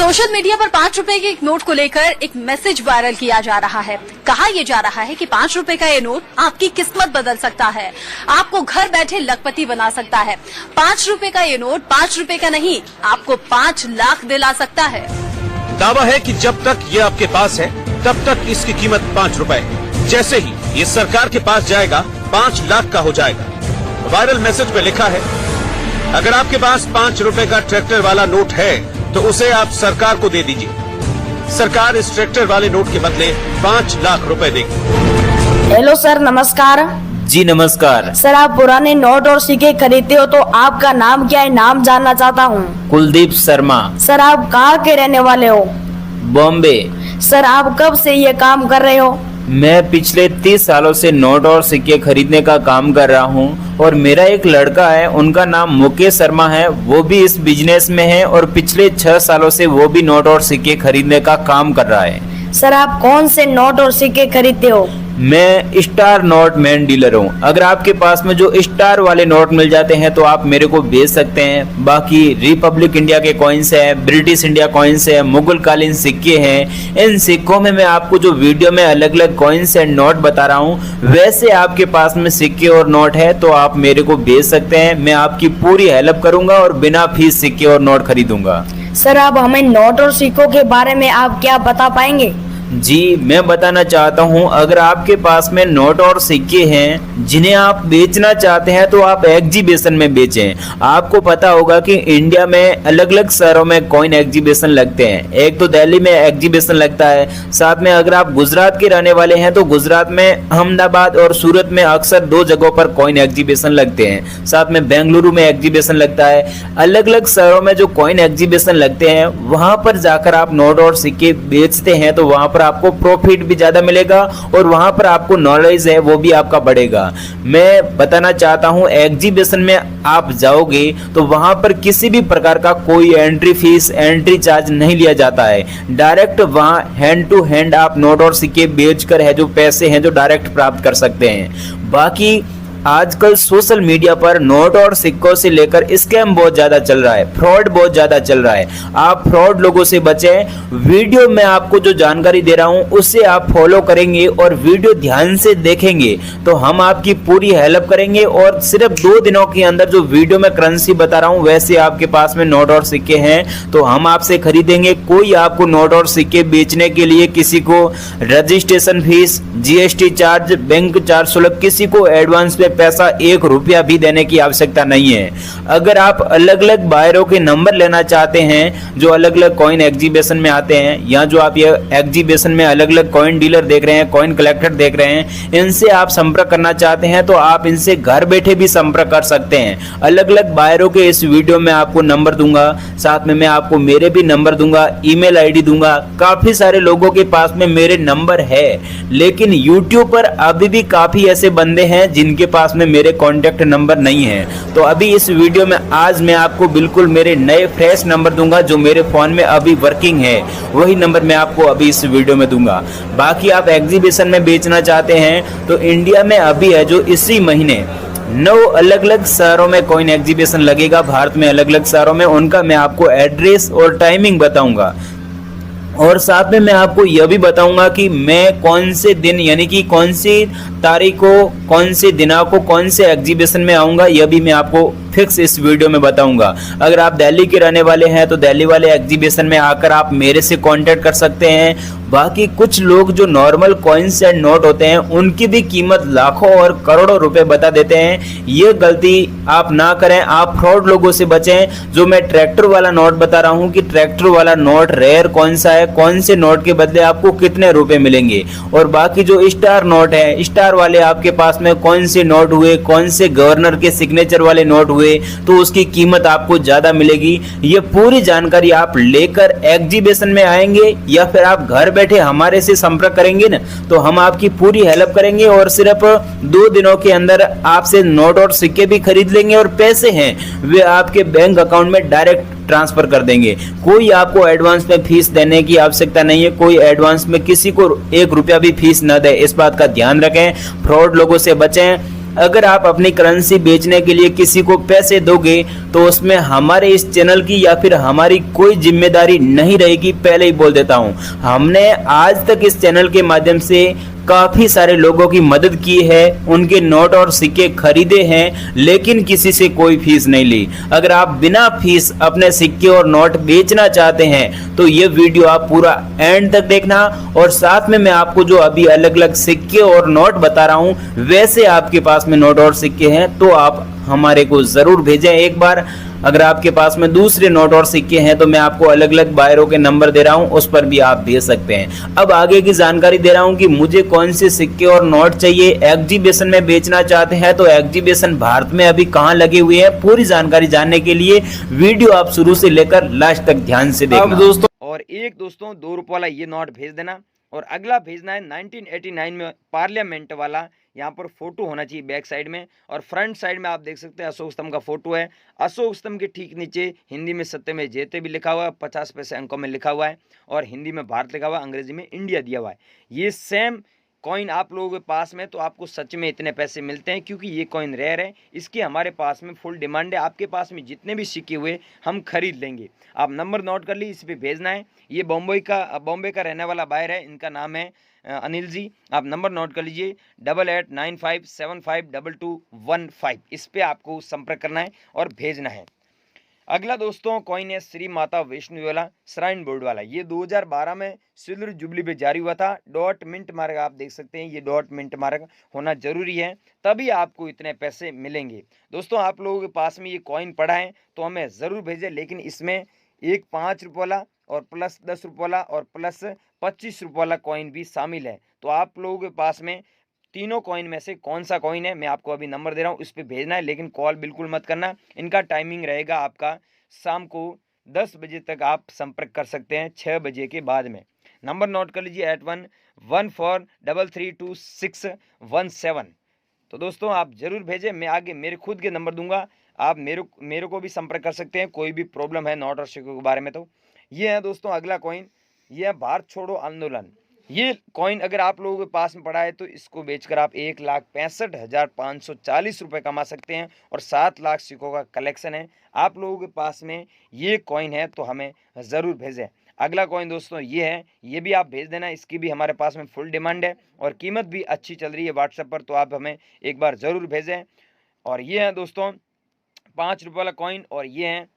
Social media पर 5 रुपए के एक नोट को लेकर एक मैसेज वायरल किया जा रहा है। कहा यह जा रहा है कि 5 रुपए का ये नोट आपकी किस्मत बदल सकता है, आपको घर बैठे लखपति बना सकता है। 5 रुपए का ये नोट 5 रुपए का नहीं, आपको 5 लाख दिला सकता है। दावा है कि जब तक ये आपके पास है तब तक इसकी कीमत 5 रुपए है। जैसे ही ये सरकार के पास जाएगा 5 लाख का हो जाएगा। वायरल मैसेज में लिखा है, अगर आपके पास 5 रुपए का ट्रैक्टर वाला नोट है तो उसे आप सरकार को दे दीजिए। सरकार इस ट्रैक्टर वाले नोट के बदले 5 लाख रुपए देगी। हेलो सर, नमस्कार। जी नमस्कार सर, आप पुराने नोट और सिक्के खरीदते हो तो आपका नाम क्या है? नाम जानना चाहता हूँ। कुलदीप शर्मा। सर, आप कहाँ के रहने वाले हो? बॉम्बे। सर, आप कब से ये काम कर रहे हो? मैं पिछले 30 सालों से नोट और सिक्के खरीदने का काम कर रहा हूँ और मेरा एक लड़का है, उनका नाम मुकेश शर्मा है, वो भी इस बिजनेस में है और पिछले 6 सालों से वो भी नोट और सिक्के खरीदने का काम कर रहा है। सर, आप कौन से नोट और सिक्के खरीदते हो? मैं स्टार नोट मैन डीलर हूँ। अगर आपके पास में जो स्टार वाले नोट मिल जाते हैं तो आप मेरे को भेज सकते हैं। बाकी रिपब्लिक इंडिया के कॉइन्स है, ब्रिटिश इंडिया कॉइन्स है, मुगल कालीन सिक्के हैं। इन सिक्कों में मैं आपको जो वीडियो में अलग अलग कॉइन्स एंड नोट बता रहा हूँ, वैसे आपके पास में सिक्के और नोट है तो आप मेरे को भेज सकते हैं। मैं आपकी पूरी हेल्प करूंगा और बिना फीस सिक्के और नोट खरीदूंगा। सर, आप हमें नोट और सिक्कों के बारे में आप क्या बता पाएंगे? जी, मैं बताना चाहता हूं, अगर आपके पास में नोट और सिक्के हैं जिन्हें आप बेचना चाहते हैं तो आप एग्जीबिशन में बेचें। आपको पता होगा कि इंडिया में अलग अलग शहरों में कॉइन एग्जीबिशन लगते हैं। एक तो दिल्ली में एग्जीबिशन लगता है, साथ में अगर आप गुजरात के रहने वाले हैं तो गुजरात में अहमदाबाद और सूरत में अक्सर 2 जगहों पर कॉइन एग्जीबिशन लगते हैं। साथ में बेंगलुरु में एग्जीबिशन लगता है। अलग अलग शहरों में जो कॉइन एग्जीबिशन लगते हैं वहां पर जाकर आप नोट और सिक्के बेचते हैं तो वहां पर आपको प्रॉफिट भी ज्यादा मिलेगा और वहां पर आपको नॉलेज है वो भी आपका बढ़ेगा। मैं बताना चाहता हूं, एग्जीबिशन में आप जाओगे तो वहां पर किसी भी प्रकार का कोई एंट्री फीस, एंट्री चार्ज नहीं लिया जाता है। डायरेक्ट वहां हैंड टू हैंड आप नोट और सिक्के बेचकर है जो पैसे हैं जो डायरेक्ट प्राप्त कर सकते हैं। बाकी आजकल सोशल मीडिया पर नोट और सिक्कों से लेकर स्कैम बहुत ज्यादा चल रहा है, फ्रॉड बहुत ज्यादा चल रहा है। आप फ्रॉड लोगों से बचें। वीडियो में आपको जो जानकारी दे रहा हूं उससे आप फॉलो करेंगे और वीडियो ध्यान से देखेंगे तो हम आपकी पूरी हेल्प करेंगे और सिर्फ 2 दिनों के अंदर जो वीडियो में करेंसी बता रहा हूं वैसे आपके पास में नोट और सिक्के हैं तो हम आपसे खरीदेंगे। कोई आपको नोट और सिक्के बेचने के लिए किसी को registration fees, GST charge, bank charge शुल्क, किसी को एडवांस पे पैसा 1 रुपया भी देने की आवश्यकता नहीं है। अगर आप अलग अलग बायरों के नंबर लेना चाहते हैं जो अलग अलग कॉइन एग्जीबिशन में आते हैं या जो आप ये एग्जीबिशन में अलग अलग कॉइन डीलर देख रहे हैं, कॉइन कलेक्टर देख रहे हैं, इनसे आप संपर्क करना चाहते हैं तो आप इनसे घर बैठे भी संपर्क कर सकते हैं। अलग अलग बायरों के इस वीडियो में आपको नंबर दूंगा, साथ में मैं आपको मेरे भी नंबर दूंगा, ईमेल आईडी दूंगा। काफी सारे लोगों के पास में मेरे नंबर है लेकिन यूट्यूब पर अभी भी काफी ऐसे बंदे हैं जिनके पास में मेरे कांटेक्ट नंबर नहीं है। तो अभी इस वीडियो में आज मैं आपको बिल्कुल मेरे नए फ्रेश नंबर दूंगा जो मेरे फोन में अभी वर्किंग है, वही नंबर मैं आपको अभी इस वीडियो में दूंगा। बाकी आप एग्जीबिशन में बेचना चाहते हैं तो इंडिया में अभी है जो इसी महीने 9 अलग अलग शहरों में कॉइन एग्जीबिशन लगेगा, भारत में अलग अलग शहरों में। उनका मैं आपको एड्रेस और टाइमिंग बताऊंगा और साथ में मैं आपको यह भी बताऊंगा कि मैं कौन से दिन यानी कि कौन सी तारीख को, कौन से दिना को, कौन से एग्जीबिशन में आऊंगा, यह भी मैं आपको फिक्स इस वीडियो में बताऊंगा। अगर आप दिल्ली के रहने वाले हैं तो दिल्ली वाले एग्जीबिशन में आकर आप मेरे से कांटेक्ट कर सकते हैं। बाकी कुछ लोग जो नॉर्मल कॉइन्स एंड नोट होते हैं उनकी भी कीमत लाखों और करोड़ों रुपए बता देते हैं। ये गलती आप ना करें, आप फ्रॉड लोगों से बचें। जो मैं ट्रैक्टर वाला नोट बता रहा हूं कि ट्रैक्टर वाला नोट रेयर कौन सा है, कौन से नोट के बदले आपको कितने रुपए मिलेंगे, और बाकी जो स्टार नोट है, स्टार वाले आपके पास में कौन से नोट हुए, कौन से गवर्नर के सिग्नेचर वाले नोट हुए तो उसकी कीमत आपको ज्यादा मिलेगी। ये पूरी जानकारी आप लेकर एग्जीबिशन में आएंगे या फिर आप घर बैठे हमारे से संपर्क करेंगे ना तो हम आपकी पूरी हेल्प करेंगे और सिर्फ 2 दिनों के अंदर आपसे नोट और सिक्के भी खरीद लेंगे और पैसे हैं वे आपके बैंक अकाउंट में डायरेक्ट ट्रांसफर कर देंगे। कोई आपको एडवांस में फीस देने की आवश्यकता नहीं है, कोई एडवांस में किसी को 1 रुपया भी फीस न दे, इस बात का ध्यान रखें। फ्रॉड लोगों से बचें। अगर आप अपनी करेंसी बेचने के लिए किसी को पैसे दोगे तो उसमें हमारे इस चैनल की या फिर हमारी कोई जिम्मेदारी नहीं रहेगी, पहले ही बोल देता हूं। हमने आज तक इस चैनल के माध्यम से काफी सारे लोगों की मदद की है, उनके नोट और सिक्के खरीदे हैं, लेकिन किसी से कोई फीस नहीं ली। अगर आप बिना फीस अपने सिक्के और नोट बेचना चाहते हैं तो ये वीडियो आप पूरा एंड तक देखना, और साथ में मैं आपको जो अभी अलग अलग सिक्के और नोट बता रहा हूं वैसे आपके पास में नोट और सिक्के हैं तो आप हमारे को जरूर भेजें एक बार। अगर आपके पास में दूसरे नोट और सिक्के हैं तो मैं आपको अलग अलग बायरों के नंबर दे रहा हूं, उस पर भी आप भेज सकते हैं। अब आगे की जानकारी दे रहा हूं कि मुझे कौन से सिक्के और नोट चाहिए, एग्जीबिशन में बेचना चाहते हैं तो एग्जीबिशन भारत में अभी कहां लगे हुए हैं, पूरी जानकारी जानने के लिए वीडियो आप शुरू से लेकर लास्ट तक ध्यान से देखना। दोस्तों और एक दोस्तों 2 रुपये वाला ये नोट भेज देना, और अगला भेजना है 1989 में पार्लियामेंट वाला। यहाँ पर फोटो होना चाहिए बैक साइड में, और फ्रंट साइड में आप देख सकते हैं अशोक स्तंभ का फोटो है। अशोक स्तंभ के ठीक नीचे हिंदी में सत्यमेव जयते भी लिखा हुआ है, 50 पैसे अंकों में लिखा हुआ है, और हिंदी में भारत लिखा हुआ है, अंग्रेजी में इंडिया दिया हुआ है। ये सेम कॉइन आप लोगों के पास में तो आपको सच में इतने पैसे मिलते हैं, क्योंकि ये कॉइन रेयर है, इसकी हमारे पास में फुल डिमांड है। आपके पास में जितने भी सिक्के हुए हम खरीद लेंगे। आप नंबर नोट कर ली, इस पर भेजना है। ये बॉम्बे का रहने वाला बायर है, इनका नाम है अनिल जी। आप नंबर नोट कर लीजिए 8895752215। इस पे आपको संपर्क करना है और भेजना है। अगला दोस्तों कॉइन है श्री माता वैष्णो वाला, श्राइन बोर्ड वाला। ये 2012 में सिल्वर जुबली पे जारी हुआ था। डॉट मिंट मार्क आप देख सकते हैं, ये डॉट मिंट मार्क होना जरूरी है, तभी आपको इतने पैसे मिलेंगे। दोस्तों आप लोगों के पास में ये कॉइन पड़ा है तो हमें ज़रूर भेजें, लेकिन इसमें एक 5 रुपये वाला और प्लस 10 रुपये वाला और प्लस 25 रुपये वाला कॉइन भी शामिल है। तो आप लोगों के पास में तीनों कॉइन में से कौन सा कॉइन है, मैं आपको अभी नंबर दे रहा हूँ, उस पर भेजना है, लेकिन कॉल बिल्कुल मत करना। इनका टाइमिंग रहेगा आपका शाम को 10 बजे तक आप संपर्क कर सकते हैं, 6 बजे के बाद में। नंबर नोट कर लीजिए 8114332617। तो दोस्तों आप जरूर भेजें, मैं आगे मेरे खुद के नंबर दूंगा, आप मेरे को भी संपर्क कर सकते हैं, कोई भी प्रॉब्लम है नोट और सिक्कों के बारे में। तो ये है दोस्तों अगला कॉइन, ये है भारत छोड़ो आंदोलन। ये कॉइन अगर आप लोगों के पास में पड़ा है तो इसको बेचकर आप 1,65,540 रुपये कमा सकते हैं, और 7 लाख सिक्कों का कलेक्शन है। आप लोगों के पास में ये कॉइन है तो हमें ज़रूर भेजें। अगला कॉइन दोस्तों ये है, ये भी आप भेज देना, इसकी भी हमारे पास में फुल डिमांड है और कीमत भी अच्छी चल रही है व्हाट्सएप पर, तो आप हमें एक बार ज़रूर भेजें। और ये है दोस्तों 5 रुपये वाला कॉइन, और ये है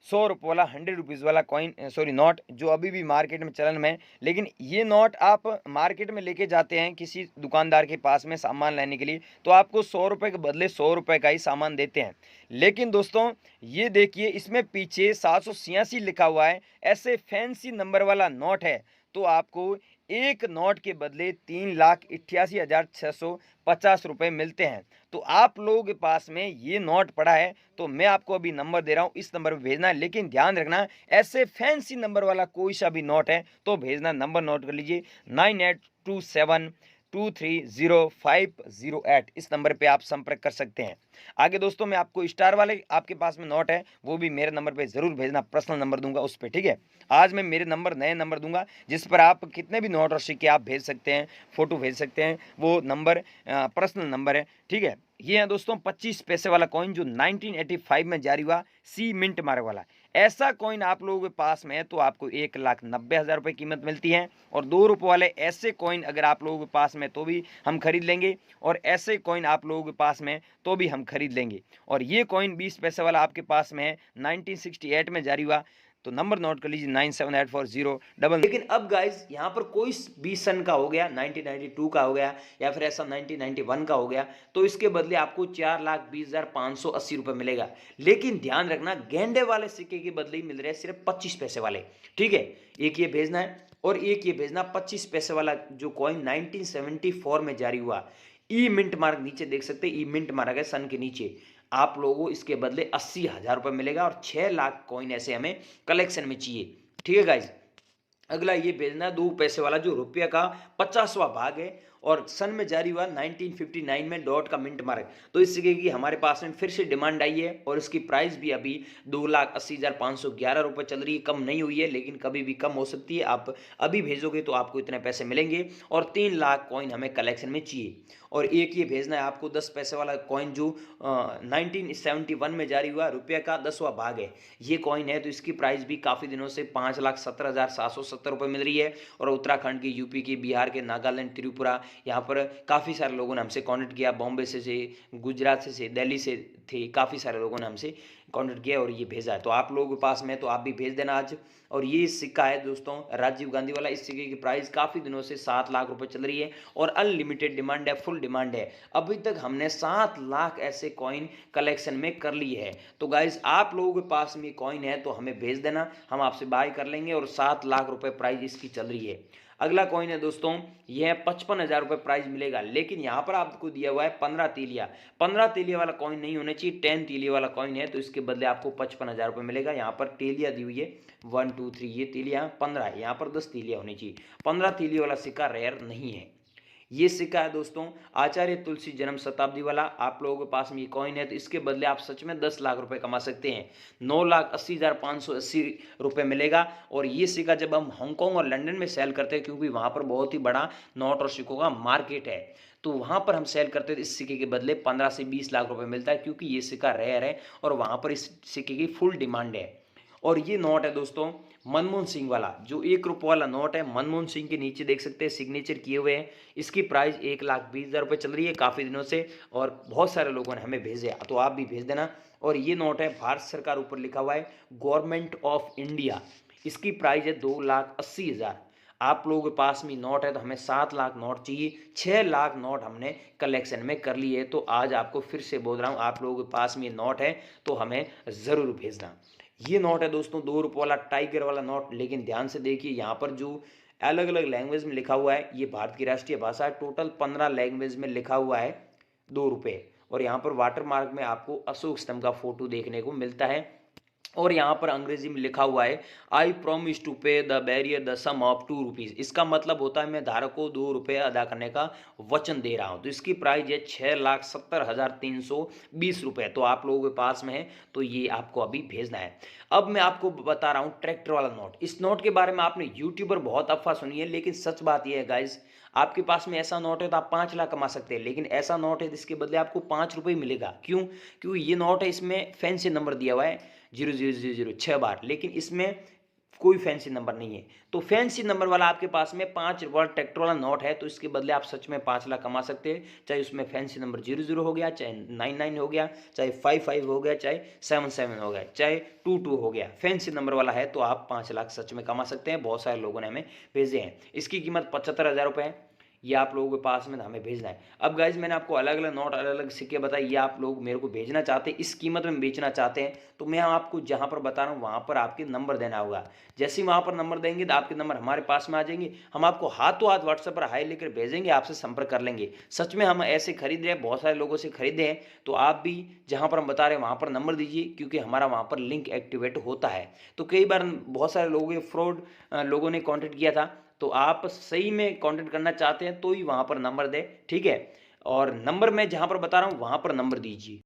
100 रुपये वाला 100 रुपीज़ वाला कॉइन नोट, जो अभी भी मार्केट में चलन में है। लेकिन ये नोट आप मार्केट में लेके जाते हैं किसी दुकानदार के पास में सामान लेने के लिए, तो आपको 100 रुपये के बदले 100 रुपये का ही सामान देते हैं। लेकिन दोस्तों ये देखिए, इसमें पीछे 786 लिखा हुआ है, ऐसे फैंसी नंबर वाला नोट है, तो आपको एक नोट के बदले 3,88,650 रुपये मिलते हैं। तो आप लोगों के पास में ये नोट पड़ा है तो मैं आपको अभी नंबर दे रहा हूँ, इस नंबर पर भेजना है। लेकिन ध्यान रखना, ऐसे फैंसी नंबर वाला कोई सा भी नोट है तो भेजना। नंबर नोट कर लीजिए 9827230508। इस नंबर पे आप संपर्क कर सकते हैं। आगे दोस्तों मैं आपको स्टार वाले आपके पास में नोट है वो भी मेरे नंबर पे ज़रूर भेजना, पर्सनल नंबर दूंगा उस पर, ठीक है। आज मैं मेरे नए नंबर दूंगा जिस पर आप कितने भी नोट और सिक्के आप भेज सकते हैं, फ़ोटो भेज सकते हैं, वो नंबर पर्सनल नंबर है, ठीक है। ये है दोस्तों 25 पैसे वाला कॉइन जो 1985 में जारी हुआ, सी मिंट मार्क वाला। ऐसा कॉइन आप लोगों के पास में है तो आपको 1,90,000 रुपये कीमत मिलती है। और 2 रुपये वाले ऐसे कॉइन अगर आप लोगों के पास में तो भी हम खरीद लेंगे, और ऐसे कॉइन आप लोगों के पास में तो भी हम खरीद लेंगे। और ये कॉइन 20 पैसे वाला आपके पास में है, 1968 में जारी हुआ, तो नंबर नोट कर लीजिए 978400। लेकिन अब गाइज यहाँ पर कोई भी सन का हो गया, 1992 का हो गया या फिर ऐसा 1991 का हो गया, तो इसके बदले आपको 4,20,580 रुपये मिलेगा। लेकिन ध्यान रखना, गेंडे वाले सिक्के के बदले ही मिल रहे हैं सिर्फ 25 पैसे वाले, ठीक है। एक ये भेजना है और एक ये भेजना 25 पैसे वाला जो कॉइन 1974 में जारी हुआ, ई मिंट मार्क नीचे देख सकते हैं, ई मिंट मार्क है सन के नीचे। आप लोगों को इसके बदले 80,000 रुपये मिलेगा, और 6 लाख कॉइन ऐसे हमें कलेक्शन में चाहिए, ठीक है गाइज। अगला ये भेजना 2 पैसे वाला जो रुपये का 50वां भाग है, और सन में जारी हुआ 1959 में डॉट का मिंट मार्क। तो इस सिक्के की हमारे पास में फिर से डिमांड आई है और इसकी प्राइस भी अभी 2,80,511 रुपये चल रही है। कम नहीं हुई है लेकिन कभी भी कम हो सकती है। आप अभी भेजोगे तो आपको इतने पैसे मिलेंगे और 3 लाख कॉइन हमें कलेक्शन में चाहिए। और एक ये भेजना है आपको 10 पैसे वाला कॉइन जो 1971 में जारी हुआ, रुपये का 10वां भाग है ये कॉइन है। तो इसकी प्राइस भी काफ़ी दिनों से 5,17,770 रुपये मिल रही है। और उत्तराखंड की, यूपी की, बिहार के, नागालैंड, त्रिपुरा, यहाँ पर काफ़ी सारे लोगों ने हमसे कॉन्टेक्ट किया। बॉम्बे से, गुजरात से, दिल्ली से थे, काफ़ी सारे लोगों ने हमसे कॉन्टेक्ट किया और ये भेजा है। तो आप लोगों के पास में तो आप भी भेज देना आज। और ये सिक्का है दोस्तों राजीव गांधी वाला। इस सिक्के की प्राइस काफ़ी दिनों से 7 लाख रुपए चल रही है और अनलिमिटेड डिमांड है, फुल डिमांड है। अभी तक हमने 7 लाख ऐसे कॉइन कलेक्शन में कर ली है। तो गाइज आप लोगों के पास में कॉइन है तो हमें भेज देना, हम आपसे बाय कर लेंगे। और 7 लाख रुपए प्राइस इसकी चल रही है। अगला कॉइन है दोस्तों, यह है 55,000 रुपये प्राइस मिलेगा। लेकिन यहाँ पर आपको दिया हुआ है 15 तीलिया। 15 तीलिया वाला कॉइन नहीं होना चाहिए, 10 तीलिया वाला कॉइन है। तो इसके बदले आपको 55,000 रुपये मिलेगा। यहाँ पर तीलिया दी हुई है 1 2 3, ये तीलिया 15 है, यहाँ पर 10 तीलिया होनी चाहिए। 15 तीलिया वाला सिक्का रेयर नहीं है। ये सिक्का है दोस्तों आचार्य तुलसी जन्म शताब्दी वाला। आप लोगों के पास में ये कॉइन है तो इसके बदले आप सच में 10 लाख रुपए कमा सकते हैं। 9,80,580 रुपये मिलेगा। और ये सिक्का जब हम हांगकांग और लंदन में सेल करते हैं, क्योंकि वहाँ पर बहुत ही बड़ा नोट और सिक्कों का मार्केट है, तो वहाँ पर हम सेल करते हैं। इस सिक्के के बदले 15 से 20 लाख रुपये मिलता है, क्योंकि ये सिक्का रेयर है और वहाँ पर इस सिक्के की फुल डिमांड है। और ये नोट है दोस्तों मनमोहन सिंह वाला, जो 1 रुपये वाला नोट है। मनमोहन सिंह के नीचे देख सकते हैं सिग्नेचर किए हुए हैं। इसकी प्राइस 1,20,000 रुपये चल रही है काफ़ी दिनों से और बहुत सारे लोगों ने हमें भेजे, तो आप भी भेज देना। और ये नोट है भारत सरकार, ऊपर लिखा हुआ है गवर्नमेंट ऑफ इंडिया। इसकी प्राइस है 2,80,000। आप लोगों के पास में नोट है तो हमें 7 लाख नोट चाहिए। 6 लाख नोट हमने कलेक्शन में कर ली है। तो आज आपको फिर से बोल रहा हूँ, आप लोगों के पास में नोट है तो हमें ज़रूर भेजना। ये नोट है दोस्तों 2 रुपये वाला टाइगर वाला नोट। लेकिन ध्यान से देखिए, यहाँ पर जो अलग अलग लैंग्वेज में लिखा हुआ है, ये भारत की राष्ट्रीय भाषा है। टोटल 15 लैंग्वेज में लिखा हुआ है 2 रुपये। और यहाँ पर वाटर मार्क में आपको अशोक स्तंभ का फोटो देखने को मिलता है। और यहाँ पर अंग्रेजी में लिखा हुआ है I promise to pay the bearer the sum of 2 rupees. इसका मतलब होता है मैं धारक को 2 रुपये अदा करने का वचन दे रहा हूँ। तो इसकी प्राइस है 6,70,320 रुपये। तो आप लोगों के पास में है तो ये आपको अभी भेजना है। अब मैं आपको बता रहा हूँ ट्रैक्टर वाला नोट। इस नोट के बारे में आपने यूट्यूबर बहुत अफवाह सुनी है, लेकिन सच बात यह है गाइज, आपके पास में ऐसा नोट है तो आप 5 लाख कमा सकते हैं। लेकिन ऐसा नोट है जिसके बदले आपको 5 रुपये मिलेगा। क्यों? क्योंकि ये नोट है, इसमें फैंसी नंबर दिया हुआ है 0000 6 बार, लेकिन इसमें कोई फैंसी नंबर नहीं है। तो फैंसी नंबर वाला आपके पास में 5 रुपये ट्रैक्टर वाला नोट है तो इसके बदले आप सच में 5 लाख कमा सकते हैं। चाहे उसमें फैंसी नंबर 00 हो गया, चाहे 99 हो गया, चाहे 55 हो गया, चाहे 77 हो गया, चाहे 22 हो गया। फैंसी नंबर वाला है तो आप 5 लाख सच में कमा सकते हैं। बहुत सारे लोगों ने हमें भेजे हैं। इसकी कीमत 75,000 रुपये है। ये आप लोगों के पास में हमें भेजना है। अब गाइज मैंने आपको अलग अलग नोट, अलग अलग सिक्के बताए, ये आप लोग मेरे को भेजना चाहते हैं, इस कीमत में बेचना चाहते हैं, तो मैं आपको जहां पर बता रहा हूं वहां पर आपके नंबर देना होगा। जैसे ही वहां पर नंबर देंगे तो आपके नंबर हमारे पास में आ जाएंगे। हम आपको हाथों हाथ व्हाट्सएप पर हाई लेकर भेजेंगे, आपसे संपर्क कर लेंगे। सच में हम ऐसे खरीद रहे हैं, बहुत सारे लोगों से खरीदे हैं। तो आप भी जहां पर हम बता रहे हैं वहां पर नंबर दीजिए, क्योंकि हमारा वहां पर लिंक एक्टिवेट होता है। तो कई बार बहुत सारे लोगों फ्रॉड लोगों ने कॉन्टेक्ट किया था, तो आप सही में कांटेक्ट करना चाहते हैं तो ही वहां पर नंबर दें, ठीक है। और नंबर मैं जहां पर बता रहा हूं वहां पर नंबर दीजिए।